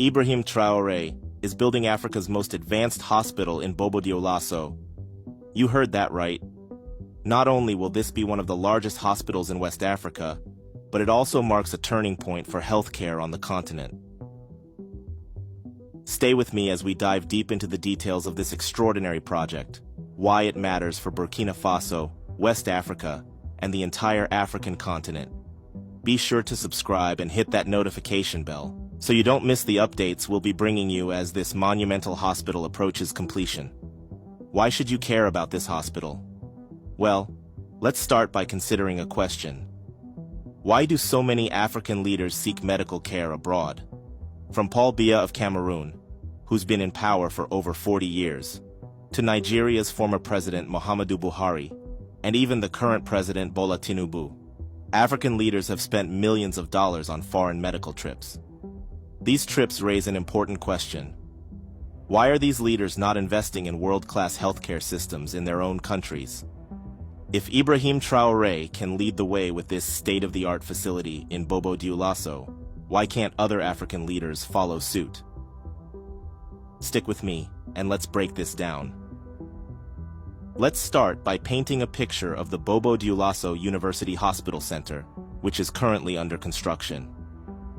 Ibrahim Traore is building Africa's most advanced hospital in Bobo-Dioulasso. You heard that right. Not only will this be one of the largest hospitals in West Africa, but it also marks a turning point for healthcare on the continent. Stay with me as we dive deep into the details of this extraordinary project, why it matters for Burkina Faso, West Africa, and the entire African continent. Be sure to subscribe and hit that notification bell, so you don't miss the updates we'll be bringing you as this monumental hospital approaches completion. Why should you care about this hospital? Well, let's start by considering a question. Why do so many African leaders seek medical care abroad? From Paul Biya of Cameroon, who's been in power for over 40 years, to Nigeria's former president Muhammadu Buhari, and even the current president Bola Tinubu, African leaders have spent millions of dollars on foreign medical trips. These trips raise an important question. Why are these leaders not investing in world-class healthcare systems in their own countries? If Ibrahim Traore can lead the way with this state-of-the-art facility in Bobo-Dioulasso, why can't other African leaders follow suit? Stick with me, and let's break this down. Let's start by painting a picture of the Bobo-Dioulasso University Hospital Center, which is currently under construction.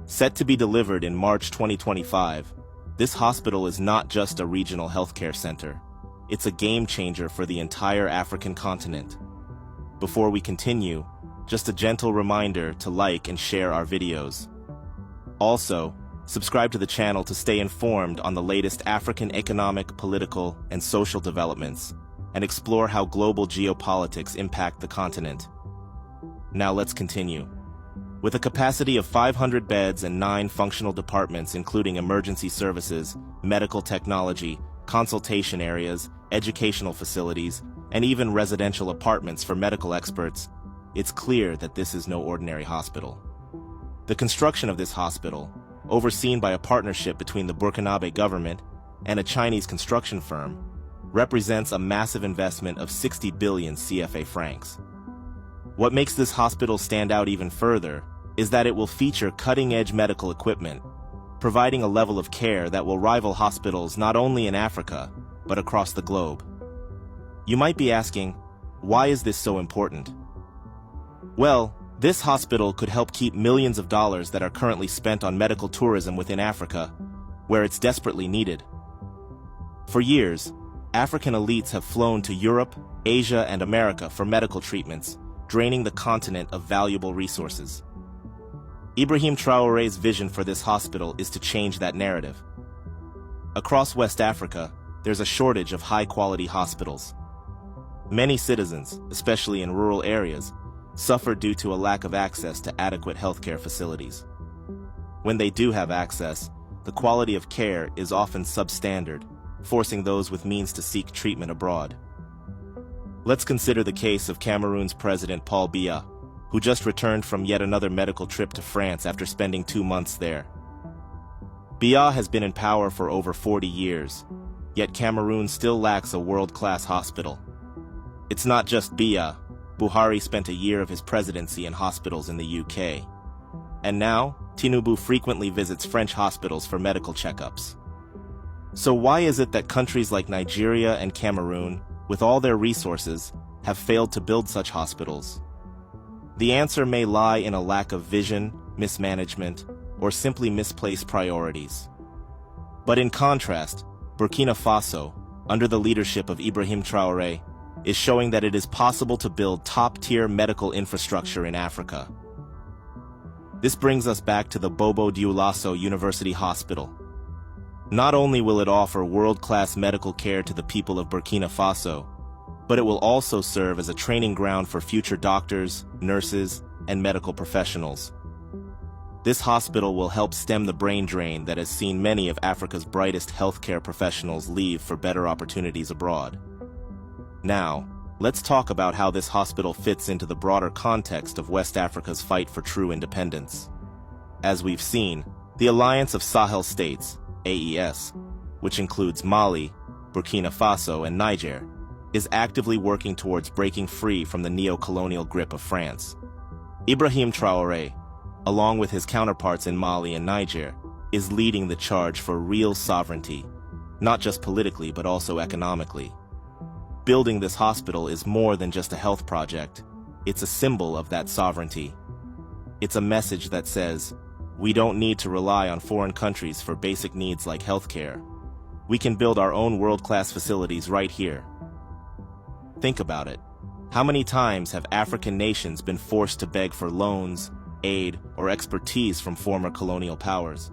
Set to be delivered in March 2025, this hospital is not just a regional healthcare center. It's a game-changer for the entire African continent. Before we continue, just a gentle reminder to like and share our videos. Also, subscribe to the channel to stay informed on the latest African economic, political, and social developments, and explore how global geopolitics impact the continent. Now let's continue. With a capacity of 500 beds and 9 functional departments including emergency services, medical technology, consultation areas, educational facilities, and even residential apartments for medical experts, it's clear that this is no ordinary hospital. The construction of this hospital, overseen by a partnership between the Burkinabe government and a Chinese construction firm, represents a massive investment of 60 billion CFA francs. What makes this hospital stand out even further is that it will feature cutting-edge medical equipment, providing a level of care that will rival hospitals not only in Africa, but across the globe. You might be asking, why is this so important? Well, this hospital could help keep millions of dollars that are currently spent on medical tourism within Africa, where it's desperately needed. For years, African elites have flown to Europe, Asia, and America for medical treatments, draining the continent of valuable resources. Ibrahim Traore's vision for this hospital is to change that narrative. Across West Africa, there's a shortage of high-quality hospitals. Many citizens, especially in rural areas, suffer due to a lack of access to adequate healthcare facilities. When they do have access, the quality of care is often substandard, forcing those with means to seek treatment abroad. Let's consider the case of Cameroon's President Paul Biya, who just returned from yet another medical trip to France after spending 2 months there. Biya has been in power for over 40 years, yet Cameroon still lacks a world-class hospital. It's not just Biya. Buhari spent a year of his presidency in hospitals in the UK. And now, Tinubu frequently visits French hospitals for medical checkups. So why is it that countries like Nigeria and Cameroon, with all their resources, have failed to build such hospitals? The answer may lie in a lack of vision, mismanagement, or simply misplaced priorities. But in contrast, Burkina Faso, under the leadership of Ibrahim Traore, is showing that it is possible to build top-tier medical infrastructure in Africa. This brings us back to the Bobo-Dioulasso University Hospital. Not only will it offer world-class medical care to the people of Burkina Faso, but it will also serve as a training ground for future doctors, nurses, and medical professionals. This hospital will help stem the brain drain that has seen many of Africa's brightest healthcare professionals leave for better opportunities abroad. Now, let's talk about how this hospital fits into the broader context of West Africa's fight for true independence. As we've seen, the Alliance of Sahel States, AES, which includes Mali, Burkina Faso, and Niger, is actively working towards breaking free from the neo-colonial grip of France. Ibrahim Traore, along with his counterparts in Mali and Niger, is leading the charge for real sovereignty, not just politically but also economically. Building this hospital is more than just a health project. It's a symbol of that sovereignty. It's a message that says, we don't need to rely on foreign countries for basic needs like healthcare. We can build our own world-class facilities right here. Think about it. How many times have African nations been forced to beg for loans, aid, or expertise from former colonial powers?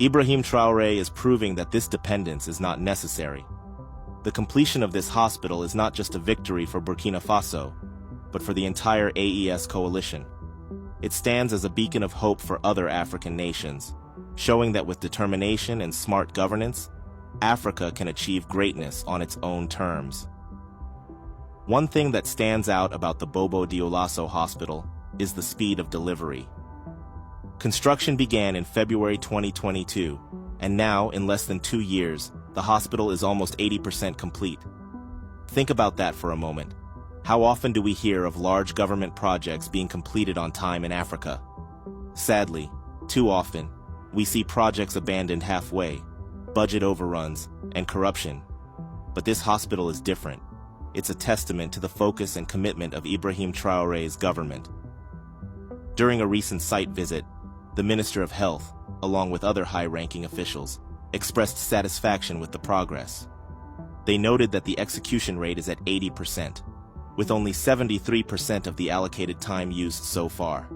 Ibrahim Traore is proving that this dependence is not necessary. The completion of this hospital is not just a victory for Burkina Faso, but for the entire AES coalition. It stands as a beacon of hope for other African nations, showing that with determination and smart governance, Africa can achieve greatness on its own terms. One thing that stands out about the Bobo Dioulasso Hospital is the speed of delivery. Construction began in February 2022, and now, in less than 2 years, the hospital is almost 80% complete. Think about that for a moment. How often do we hear of large government projects being completed on time in Africa? Sadly, too often, we see projects abandoned halfway, budget overruns, and corruption. But this hospital is different. It's a testament to the focus and commitment of Ibrahim Traore's government. During a recent site visit, the Minister of Health, along with other high-ranking officials, expressed satisfaction with the progress. They noted that the execution rate is at 80%, with only 73% of the allocated time used so far.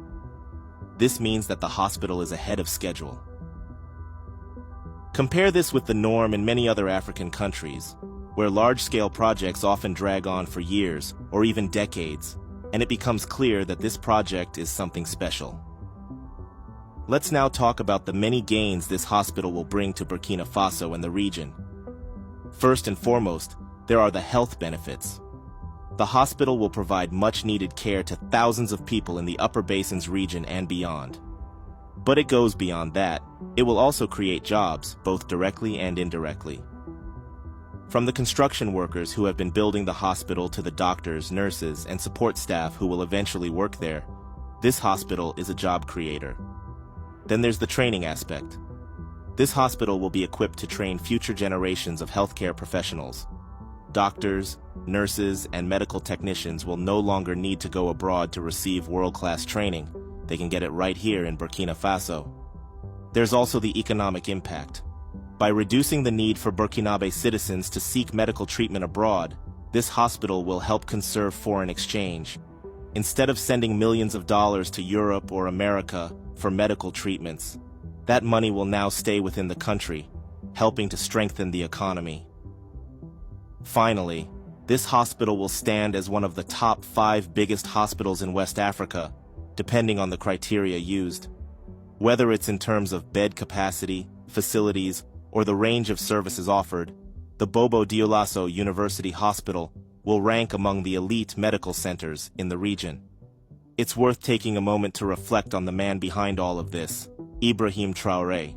This means that the hospital is ahead of schedule. Compare this with the norm in many other African countries, where large-scale projects often drag on for years or even decades, and it becomes clear that this project is something special. Let's now talk about the many gains this hospital will bring to Burkina Faso and the region. First and foremost, there are the health benefits. The hospital will provide much-needed care to thousands of people in the Upper Basins region and beyond. But it goes beyond that. It will also create jobs, both directly and indirectly. From the construction workers who have been building the hospital to the doctors, nurses, and support staff who will eventually work there, this hospital is a job creator. Then there's the training aspect. This hospital will be equipped to train future generations of healthcare professionals. Doctors, nurses, and medical technicians will no longer need to go abroad to receive world-class training. They can get it right here in Burkina Faso. There's also the economic impact. By reducing the need for Burkinabe citizens to seek medical treatment abroad, this hospital will help conserve foreign exchange. Instead of sending millions of dollars to Europe or America for medical treatments, that money will now stay within the country, helping to strengthen the economy. Finally, this hospital will stand as one of the top 5 biggest hospitals in West Africa, depending on the criteria used. Whether it's in terms of bed capacity, facilities, or the range of services offered, the Bobo Dioulasso University Hospital will rank among the elite medical centers in the region. It's worth taking a moment to reflect on the man behind all of this, Ibrahim Traore.